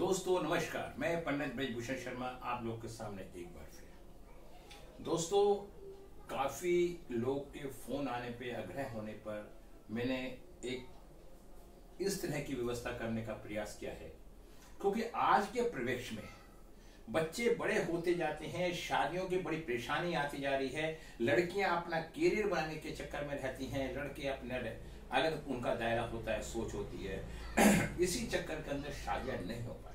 दोस्तों नमस्कार, मैं पंडित ब्रजभूषण शर्मा आप लोग के सामने एक बार फिर। दोस्तों, काफ़ी लोग के फ़ोन आने पे, आग्रह होने पर मैंने एक इस तरह की व्यवस्था करने का प्रयास किया है, क्योंकि आज के परिवेश में बच्चे बड़े होते जाते हैं, शादियों की बड़ी परेशानी आती जा रही है, लड़कियां अपना कैरियर बनाने के चक्कर में रहती हैं, लड़के अपने अलग उनका दायरा होता है, सोच होती है। इसी चक्कर के अंदर शादियां नहीं हो पाती।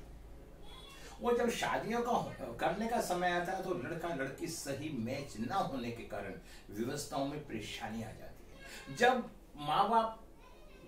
और जब शादियों का करने का समय आता है तो लड़का लड़की सही मैच ना होने के कारण व्यवस्थाओं में परेशानी आ जाती है। जब माँ बाप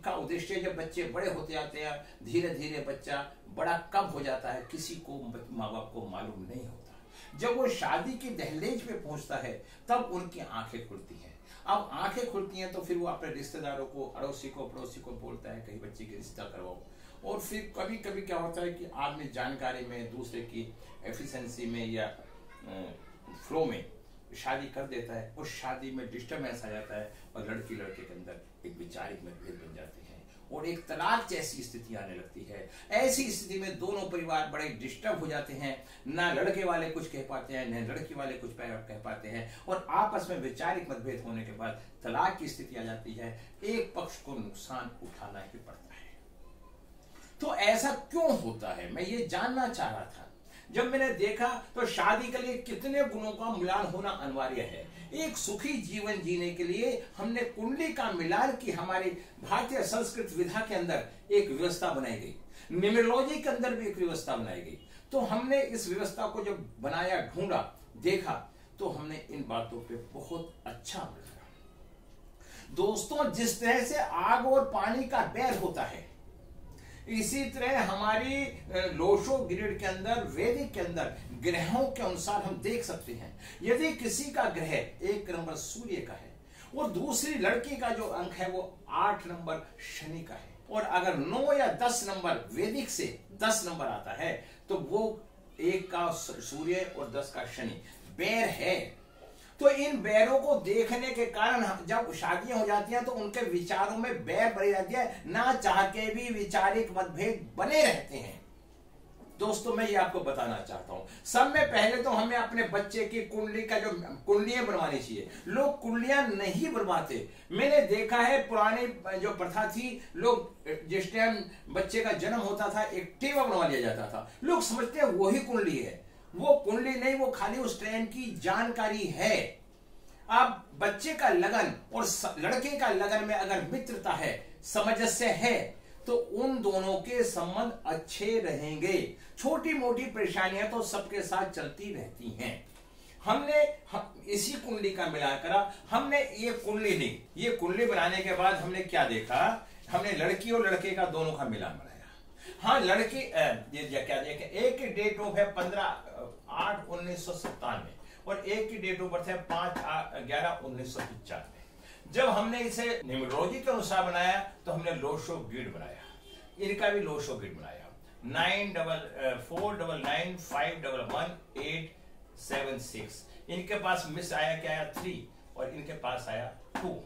का उद्देश्य, जब बच्चे बड़े होते जाते हैं, धीरे धीरे बच्चा बड़ा कम हो जाता है, किसी को माँ बाप को मालूम नहीं होता। जब वो शादी की दहलीज पे पहुंचता है तब उनकी आंखें खुलती हैं। अब आंखें खुलती हैं तो फिर वो अपने रिश्तेदारों को, अड़ोसी को, पड़ोसी को बोलता है कहीं बच्चे की रिश्ता करवाओ। और फिर कभी कभी क्या होता है कि आदमी जानकारी में, दूसरे की एफिशिएंसी में या फ्लो में शादी कर देता है और शादी में डिस्टर्बेंस आ जाता है और लड़की लड़के के अंदर एक वैचारिक मतभेद बन जाते हैं और एक तलाक जैसी स्थिति आने लगती है। ऐसी स्थिति में दोनों परिवार बड़े डिस्टर्ब हो जाते हैं, ना लड़के वाले कुछ कह पाते हैं, न लड़की वाले कुछ कह पाते हैं और आपस में वैचारिक मतभेद होने के बाद तलाक की स्थिति आ जाती है। एक पक्ष को नुकसान उठाना ही पड़ता है। तो ऐसा क्यों होता है, मैं ये जानना चाह रहा था। जब मैंने देखा तो शादी के लिए कितने गुणों का मिलान होना अनिवार्य है। एक सुखी जीवन जीने के लिए हमने कुंडली का मिलान की हमारी भारतीय संस्कृत विधा के अंदर एक व्यवस्था बनाई गई, न्यूमरोलॉजी के अंदर भी एक व्यवस्था बनाई गई। तो हमने इस व्यवस्था को जब बनाया, ढूंढा, देखा तो हमने इन बातों पे बहुत अच्छा लगा। दोस्तों, जिस तरह से आग और पानी का बैर होता है, इसी तरह हमारी लोशो ग्रिड के अंदर, वैदिक के अंदर ग्रहों के अनुसार हम देख सकते हैं। यदि किसी का ग्रह 1 नंबर सूर्य का है और दूसरी लड़की का जो अंक है वो 8 नंबर शनि का है, और अगर 9 या 10 नंबर वैदिक से 10 नंबर आता है तो वो 1 का सूर्य और 10 का शनि बैर है। तो इन बैरों को देखने के कारण जब शादियां हो जाती हैं तो उनके विचारों में बैर बनी रहती है, ना चाह के भी वैचारिक मतभेद बने रहते हैं। दोस्तों, मैं ये आपको बताना चाहता हूं, सब में पहले तो हमें अपने बच्चे की कुंडली का जो कुंडलियां बनवानी चाहिए। लोग कुंडलियां नहीं बनवाते। मैंने देखा है पुरानी जो प्रथा थी, लोग जिस टाइम बच्चे का जन्म होता था एक टेवा बनवा लिया जाता था। लोग समझते हैं वही कुंडली है। वो कुंडली नहीं, वो खाली उस टाइम की जानकारी है। अब बच्चे का लगन और लड़के का लगन में अगर मित्रता है, सामंजस्य है, तो उन दोनों के संबंध अच्छे रहेंगे। छोटी मोटी परेशानियां तो सबके साथ चलती रहती हैं। हमने इसी कुंडली का मिलान करा, हमने ये कुंडली ली। ये कुंडली बनाने के बाद हमने क्या देखा, हमने लड़की और लड़के का दोनों का मिलान बनाया। हाँ, लड़की क्या देखे, एक की डेट ऑफ है 15/8/1997 और एक की डेट ऑफ बर्थ है 5/11/1995। जब हमने इसे न्यूमरोलॉजी के अनुसार बनाया तो हमने लोशो ग्रिड बनाया। इनका भी लोशो ग्रिड बनाया। 94495111876। इनके पास मिस आया क्या आया 3 और इनके पास आया 2।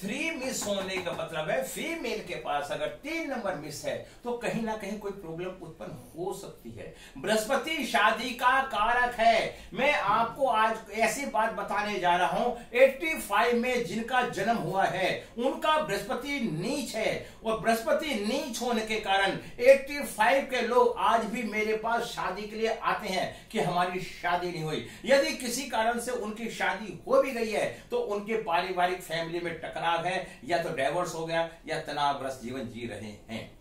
3 मिस होने का मतलब है फीमेल के पास अगर 3 नंबर मिस है तो कहीं ना कहीं कोई प्रॉब्लम उत्पन्न हो सकती है। बृहस्पति शादी का कारक है। मैं आपको आज ऐसी बात बताने जा रहा हूं, 85 में जिनका जन्म हुआ है उनका बृहस्पति नीच है और बृहस्पति नीच होने के कारण 85 के लोग आज भी मेरे पास शादी के लिए आते हैं कि हमारी शादी नहीं हुई। यदि किसी कारण से उनकी शादी हो भी गई है तो उनके पारिवारिक फैमिली में टकराव है, या तो डाइवोर्स हो गया या तनावग्रस्त जीवन जी रहे हैं।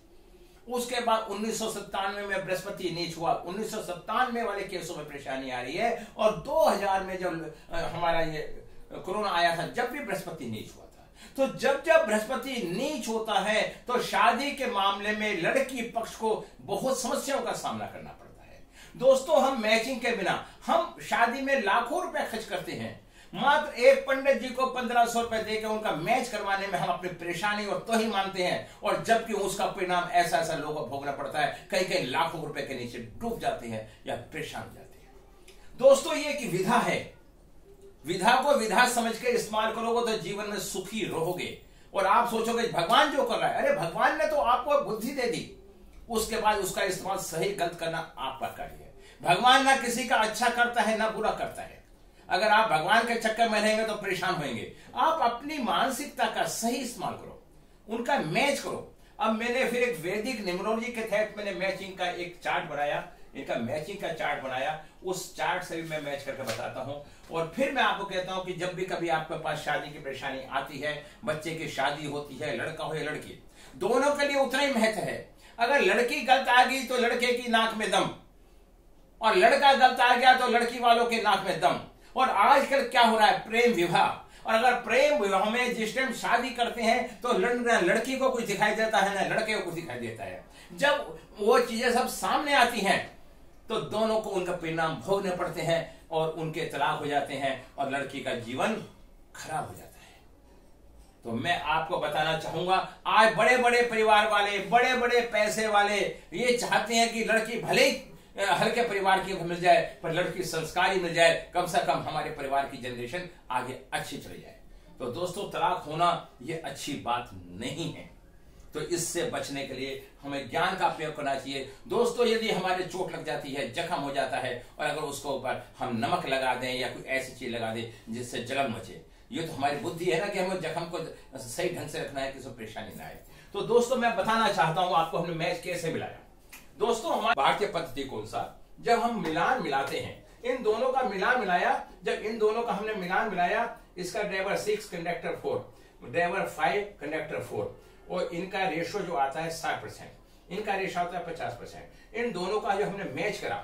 उसके बाद 1997 में बृहस्पति नीच हुआ। 1997 वाले केसों में परेशानी आ रही है और 2000 में जब हमारा ये कोरोना आया था, जब भी बृहस्पति नीच हुआ था। तो जब जब बृहस्पति नीच होता है तो शादी के मामले में लड़की पक्ष को बहुत समस्याओं का सामना करना पड़ता है। दोस्तों, हम मैचिंग के बिना हम शादी में लाखों रुपए खर्च करते हैं, मात्र एक पंडित जी को 1500 रुपए देकर उनका मैच करवाने में हम अपनी परेशानी और तोही मानते हैं, और जबकि उसका परिणाम ऐसा ऐसा लोगों को भोगना पड़ता है। कई कई लाखों रुपए के नीचे डूब जाते हैं या परेशान हो जाते हैं। दोस्तों, ये एक विधा है। विधा को विधा समझ के इस्तेमाल करोगे तो जीवन में सुखी रहोगे। और आप सोचोगे भगवान जो कर रहा है, अरे भगवान ने तो आपको बुद्धि दे दी, उसके बाद उसका इस्तेमाल सही गलत करना आपका कार्य है। भगवान ना किसी का अच्छा करता है ना बुरा करता है। अगर आप भगवान के चक्कर में रहेंगे तो परेशान होंगे। आप अपनी मानसिकता का सही इस्तेमाल करो, उनका मैच करो। अब मैंने फिर एक वैदिक न्यूमरोलॉजी के तहत मैंने मैचिंग का एक चार्ट बनाया, इनका मैचिंग का चार्ट बनाया, उस चार्ट से भी मैं मैच करके बताता हूं। और फिर मैं आपको कहता हूं कि जब भी कभी आपके पास शादी की परेशानी आती है, बच्चे की शादी होती है, लड़का हो या लड़की, दोनों के लिए उतना ही महत्व है। अगर लड़की गलत आ गई तो लड़के की नाक में दम, और लड़का गलत आ गया तो लड़की वालों के नाक में दम। और आजकल क्या हो रहा है, प्रेम विवाह। और अगर प्रेम विवाह में जिस टाइम शादी करते हैं तो लड़की को कुछ दिखाई देता है ना लड़के को कुछ दिखाई देता है। जब वो चीजें सब सामने आती हैं तो दोनों को उनका परिणाम भोगने पड़ते हैं और उनके तलाक हो जाते हैं और लड़की का जीवन खराब हो जाता है। तो मैं आपको बताना चाहूंगा, आज बड़े बड़े परिवार वाले, बड़े बड़े पैसे वाले ये चाहते हैं कि लड़की भले ही हल्के परिवार की मिल जाए पर लड़की संस्कारी मिल जाए, कम से कम हमारे परिवार की जनरेशन आगे अच्छी चली जाए। तो दोस्तों, तलाक होना ये अच्छी बात नहीं है। तो इससे बचने के लिए हमें ज्ञान का प्रयोग करना चाहिए। दोस्तों, यदि हमारे चोट लग जाती है, जख्म हो जाता है, और अगर उसके ऊपर हम नमक लगा दें या कोई ऐसी चीज लगा दें जिससे जलन मचे, ये तो हमारी बुद्धि है ना कि हमें जख्म को सही ढंग से रखना है, किसी परेशानी ना आए। तो दोस्तों, मैं बताना चाहता हूं आपको हमने मैच कैसे मिलाया। दोस्तों, हमारे भारतीय पद्धति के अनुसार जब हम मिलान मिलाते हैं, इन दोनों का मिलान मिलाया, जब इन दोनों का हमने मिलान मिलाया, इसका ड्राइवर 6 कंडक्टर 4, ड्राइवर 5 कंडक्टर 4, और इनका रेशो जो आता है 60%, इनका रेशो आता है 50%। इन दोनों का जो हमने मैच करा,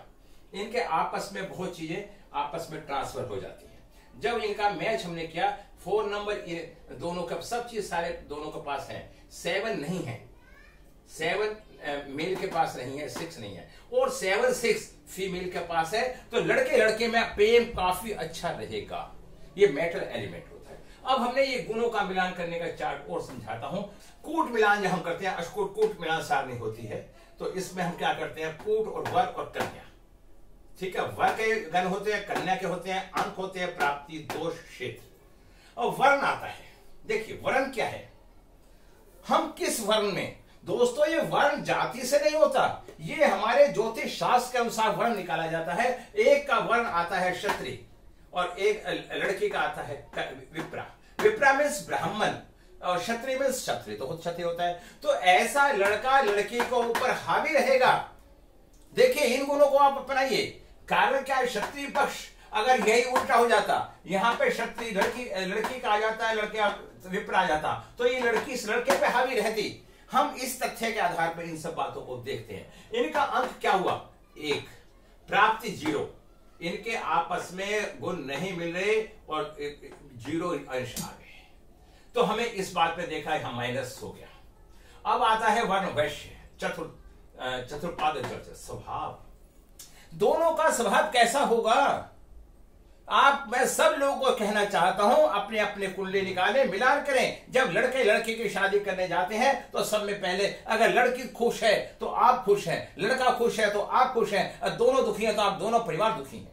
इनके आपस में बहुत चीजें आपस में ट्रांसफर हो जाती है। जब इनका मैच हमने किया, 4 नंबर दोनों का सब चीज सारे दोनों के पास है, 7 नहीं है, 7 मेल के पास नहीं है, 6 नहीं है, और 7 6 फीमेल के पास है। तो लड़के लड़के में प्रेम काफी अच्छा रहेगा। ये मेटल एलिमेंट होता है। अब हमने ये गुणों का मिलान करने का चार्ट और समझाता हूं। कूट मिलान जो हम करते हैं, अष्टकूट कूट मिलान सारणी होती है। तो इसमें हम क्या करते हैं, कूट और वर और कन्या, ठीक है। वर के गण होते हैं, कन्या के होते हैं, अंक होते हैं, प्राप्ति, दोष, क्षेत्र, और वर्ण आता है। देखिए वर्ण क्या है, हम किस वर्ण में। दोस्तों, ये वर्ण जाति से नहीं होता, ये हमारे ज्योतिष शास्त्र के अनुसार वर्ण निकाला जाता है। एक का वर्ण आता है क्षत्रिय और एक लड़की का आता है विप्रा। विप्रा मीन्स ब्राह्मण और क्षत्रिय मीन्स क्षत्रिय, तो क्षत्रिय होता है। तो ऐसा लड़का लड़की को ऊपर हावी रहेगा। देखिए, इन गुणों को आप अपनाइए। कारण क्या है, क्षत्रिय पक्ष अगर यही उल्टा हो जाता, यहां पे क्षत्रिय लड़की का आ जाता है, लड़के विप्र आ जाता, तो ये लड़की इस लड़के पे हावी रहती। हम इस तथ्य के आधार पर इन सब बातों को देखते हैं। इनका अंक क्या हुआ, 1, प्राप्ति 0, इनके आपस में गुण नहीं मिल रहे और 0 अंश आ गए। तो हमें इस बात पे देखा है, माइनस हो गया। अब आता है वर्ण वैश्य, चतुर्पाद स्वभाव। दोनों का स्वभाव कैसा होगा, मैं सब लोगों को कहना चाहता हूं, अपने अपने कुंडली निकालें, मिलान करें। जब लड़के लड़की की शादी करने जाते हैं तो सब में पहले, अगर लड़की खुश है तो आप खुश हैं, लड़का खुश है तो आप खुश हैं, और दोनों दुखी हैं तो आप दोनों परिवार दुखी हैं।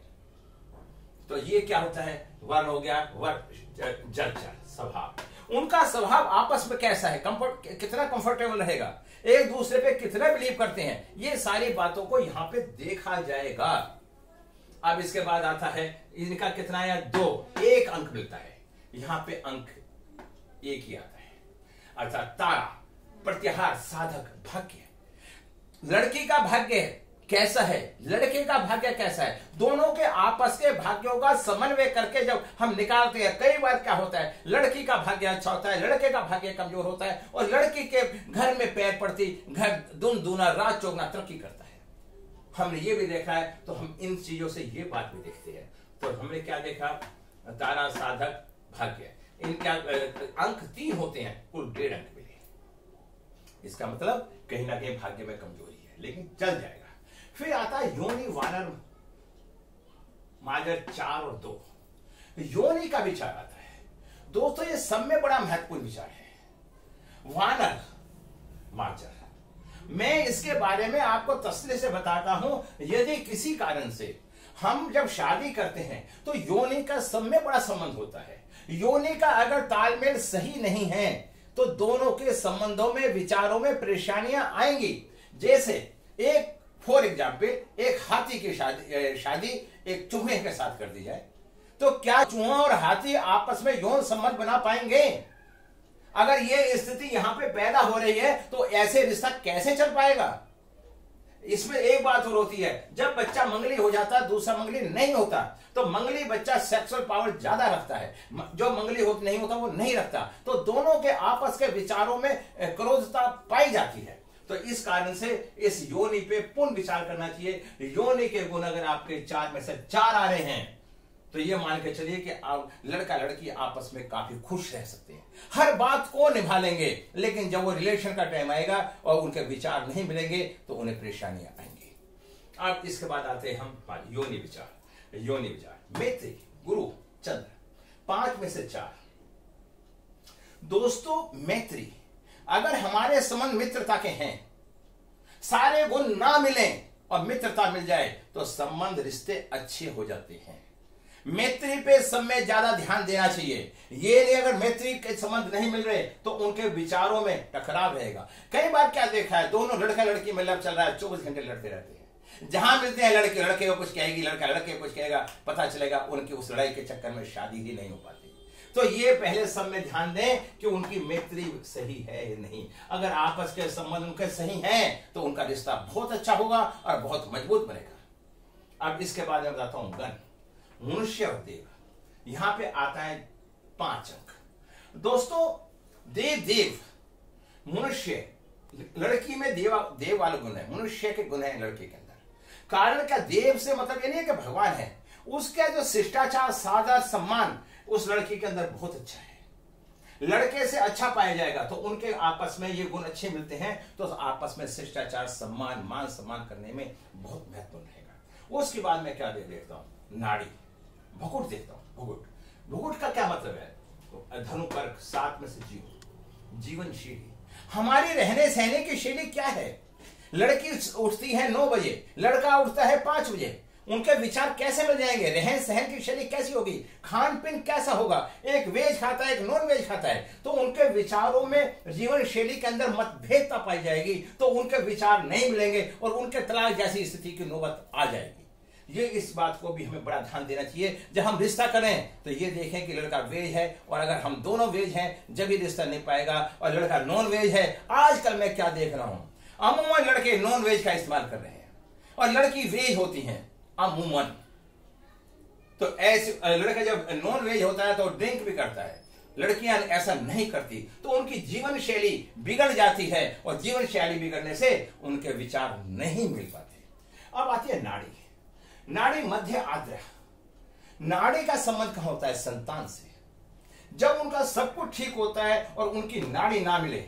तो ये क्या होता है, वर्ण हो गया, वर्ण जल स्वभाव। उनका स्वभाव आपस में कैसा है, कितना कंफर्टेबल रहेगा, एक दूसरे पे कितना बिलीव करते हैं, ये सारी बातों को यहां पे देखा जाएगा। अब इसके बाद आता है, इनका कितना है, 2, 1 अंक मिलता है। यहां पे अंक 1 ही आता है, अर्थात तारा, प्रत्याहार, साधक, भाग्य। लड़की का भाग्य कैसा है, लड़के का भाग्य कैसा है, दोनों के आपस के भाग्यों का समन्वय करके जब हम निकालते हैं, कई बार क्या होता है, लड़की का भाग्य अच्छा होता है, लड़के का भाग्य कमजोर होता है, और लड़की के घर में पैर पड़ती, घर दिन दूना रात चौगुना तरक्की करता है। हमने ये भी देखा है। तो हम इन चीजों से ये बात भी देखते हैं। तो हमने क्या देखा, तारा, साधक, भाग्य, इनका अंक 3 होते हैं, कुल 1.5 अंक मिले। इसका मतलब कहीं ना कहीं भाग्य में कमजोरी है, लेकिन चल जाएगा। फिर आता है योनि, वानर, माजर 4 और 2। योनि का विचार आता है। दोस्तों, ये सब में बड़ा महत्वपूर्ण विचार है। वानर, माजर, मैं इसके बारे में आपको तसल्ली से बताता हूं। यदि किसी कारण से हम जब शादी करते हैं तो योनि का सब में बड़ा संबंध होता है। योनि का अगर तालमेल सही नहीं है तो दोनों के संबंधों में, विचारों में परेशानियां आएंगी। जैसे एक फॉर एग्जाम्पल एक हाथी की शादी एक चूहे के साथ कर दी जाए, तो क्या चूहा और हाथी आपस में यौन संबंध बना पाएंगे? अगर ये स्थिति यहां पे पैदा हो रही है तो ऐसे रिश्ता कैसे चल पाएगा? इसमें एक बात और होती है, जब बच्चा मंगली हो जाता है दूसरा मंगली नहीं होता, तो मंगली बच्चा सेक्सुअल पावर ज्यादा रखता है, जो मंगली नहीं होता वो नहीं रखता, तो दोनों के आपस के विचारों में क्रोधता पाई जाती है। तो इस कारण से इस योनि पे पुनः विचार करना चाहिए। योनि के गुण अगर आपके 4 में से 4 आ रहे हैं तो ये मान के चलिए कि आप लड़का लड़की आपस में काफी खुश रह सकते हैं, हर बात को निभा लेंगे, लेकिन जब वो रिलेशन का टाइम आएगा और उनके विचार नहीं मिलेंगे तो उन्हें परेशानियां आएंगी। अब इसके बाद आते हैं हम योनि विचार। योनि विचार मैत्री, गुरु, चंद्र, 5 में से 4। दोस्तों मैत्री, अगर हमारे संबंध मित्रता के हैं, सारे गुण ना मिले और मित्रता मिल जाए तो संबंध रिश्ते अच्छे हो जाते हैं। मैत्री पे सब में ज्यादा ध्यान देना चाहिए। ये नहीं अगर मैत्री के संबंध नहीं मिल रहे तो उनके विचारों में टकराव रहेगा। कई बार क्या देखा है, दोनों लड़का लड़की में लव चल रहा है, 24 घंटे लड़ते रहते हैं। जहां मिलते हैं लड़के लड़के को कुछ कहेगी, लड़का लड़के को कुछ कहेगा, पता चलेगा उनकी उस लड़ाई के चक्कर में शादी ही नहीं हो पाती। तो ये पहले सब में ध्यान दें कि उनकी मैत्री सही है या नहीं। अगर आपस के संबंध उनके सही हैं तो उनका रिश्ता बहुत अच्छा होगा और बहुत मजबूत बनेगा। अब इसके बाद मैं बताता हूं गण, मनुष्य और देव। यहां पे आता है 5 अंक। दोस्तों देव मनुष्य, लड़की में देव वाले गुण है, मनुष्य के गुण है लड़के के अंदर। कारण क्या, देव से मतलब ये नहीं है कि भगवान है, उसका जो शिष्टाचार सादर सम्मान उस लड़की के अंदर बहुत अच्छा है। लड़के से अच्छा पाया जाएगा तो उनके आपस में ये गुण अच्छे मिलते हैं तो आपस में शिष्टाचार सम्मान मान सम्मान करने में बहुत महत्वपूर्ण रहेगा। उसके बाद मैं क्या देखता हूं, नाड़ी, भुकुट देखता हूं। भुकुट का क्या मतलब है, धनुपर्क, 7 में से जीवन शैली, हमारी रहने सहने की शैली क्या है। लड़की उठती है 9 बजे, लड़का उठता है 5 बजे, उनके विचार कैसे मिल जाएंगे, रहन सहन की शैली कैसी होगी, खान पीन कैसा होगा, एक वेज खाता है एक नॉन वेज खाता है, तो उनके विचारों में जीवन शैली के अंदर मतभेदता पाई जाएगी, तो उनके विचार नहीं मिलेंगे और उनके तलाक जैसी स्थिति की नौबत आ जाएगी। ये इस बात को भी हमें बड़ा ध्यान देना चाहिए। जब हम रिश्ता करें तो ये देखें कि लड़का वेज है, और अगर हम दोनों वेज हैं जब भी रिश्ता नहीं पाएगा, और लड़का नॉन वेज है, आजकल मैं क्या देख रहा हूं, अमूमन लड़के नॉन वेज का इस्तेमाल कर रहे हैं और लड़की वेज होती हैं अमूमन। तो ऐसे लड़का जब नॉन वेज होता है तो ड्रिंक भी करता है, लड़कियां ऐसा नहीं करती, तो उनकी जीवन शैली बिगड़ जाती है और जीवन शैली बिगड़ने से उनके विचार नहीं मिल पाते। अब आती है नाड़ी। नाड़ी मध्य आद्र, नाड़ी का संबंध कहां होता है, संतान से। जब उनका सब कुछ ठीक होता है और उनकी नाड़ी ना मिले,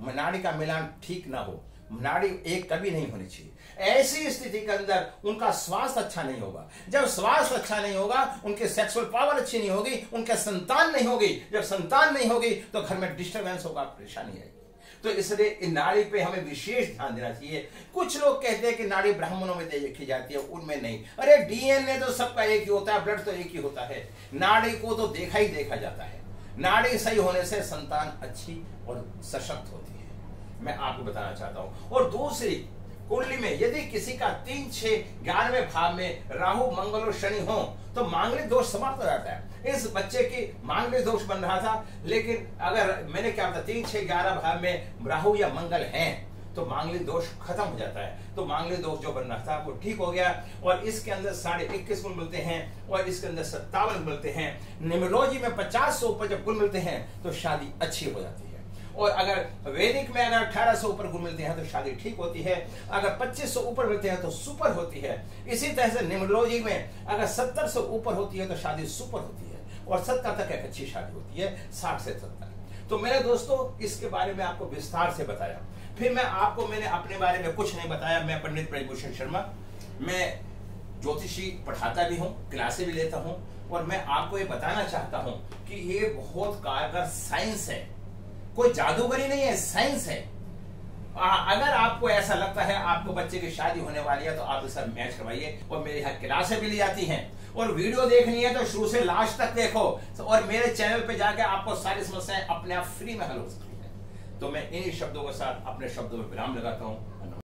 नाड़ी का मिलान ठीक ना हो, नाड़ी एक कभी नहीं होनी चाहिए, ऐसी स्थिति के अंदर उनका स्वास्थ्य अच्छा नहीं होगा। जब स्वास्थ्य अच्छा नहीं होगा, उनके सेक्सुअल पावर अच्छी नहीं होगी, उनके संतान नहीं होगी। जब संतान नहीं होगी तो घर में डिस्टर्बेंस होगा, परेशानी आएगी। तो इसलिए इन नाड़ी पे हमें विशेष ध्यान देना चाहिए। कुछ लोग कहते हैं कि नाड़ी ब्राह्मणों में देखी जाती है, उनमें नहीं। अरे डीएनए तो सबका एक ही होता है, ब्लड तो एक ही होता है, नाड़ी को तो देखा ही देखा जाता है। नाड़ी सही होने से संतान अच्छी और सशक्त होती है, मैं आपको बताना चाहता हूं। और दूसरी, कुंडली में यदि किसी का 3, 6, 11वें भाव में राहु मंगल और शनि हो तो मांगलिक दोष समाप्त हो जाता है। इस बच्चे की मांगलिक दोष बन रहा था, लेकिन अगर मैंने क्या बताया 3, 6, 11 भाव में राहु या मंगल हैं तो मांगलिक दोष खत्म हो जाता है। तो मांगलिक दोष जो बन रहा था वो ठीक हो गया, और इसके अंदर 21.5 गुण मिलते हैं और इसके अंदर 57 मिलते हैं। न्यूमरोलॉजी में 50 से ऊपर जब गुण मिलते हैं तो शादी अच्छी हो जाती है। और अगर वैदिक में अगर 18 से ऊपर गुण मिलते हैं तो शादी ठीक होती है, अगर 25 से ऊपर मिलते हैं तो सुपर होती है। इसी तरह से न्यूमरोलॉजी में अगर 70 से ऊपर होती है तो शादी सुपर होती है, और 70 तक एक अच्छी शादी होती है, 60 से 70। तो मेरे दोस्तों इसके बारे में आपको विस्तार से बताया। फिर मैंने अपने बारे में कुछ नहीं बताया। मैं पंडित ब्रजभूषण शर्मा, मैं ज्योतिषी पढ़ाता भी हूँ, क्लासे भी लेता हूँ, और मैं आपको ये बताना चाहता हूँ कि ये बहुत कारगर साइंस है, कोई जादूगरी नहीं है, साइंस है। अगर आपको ऐसा लगता है आपको बच्चे की शादी होने वाली है तो आप इसका मैच करवाइए, और मेरे यहाँ क्लासें भी ली जाती हैं। और वीडियो देखनी है तो शुरू से लास्ट तक देखो, और मेरे चैनल पे जाकर आपको सारी समस्याएं अपने आप फ्री में हल हो सकती है। तो मैं इन्हीं शब्दों के साथ अपने शब्दों में विराम लगाता हूँ।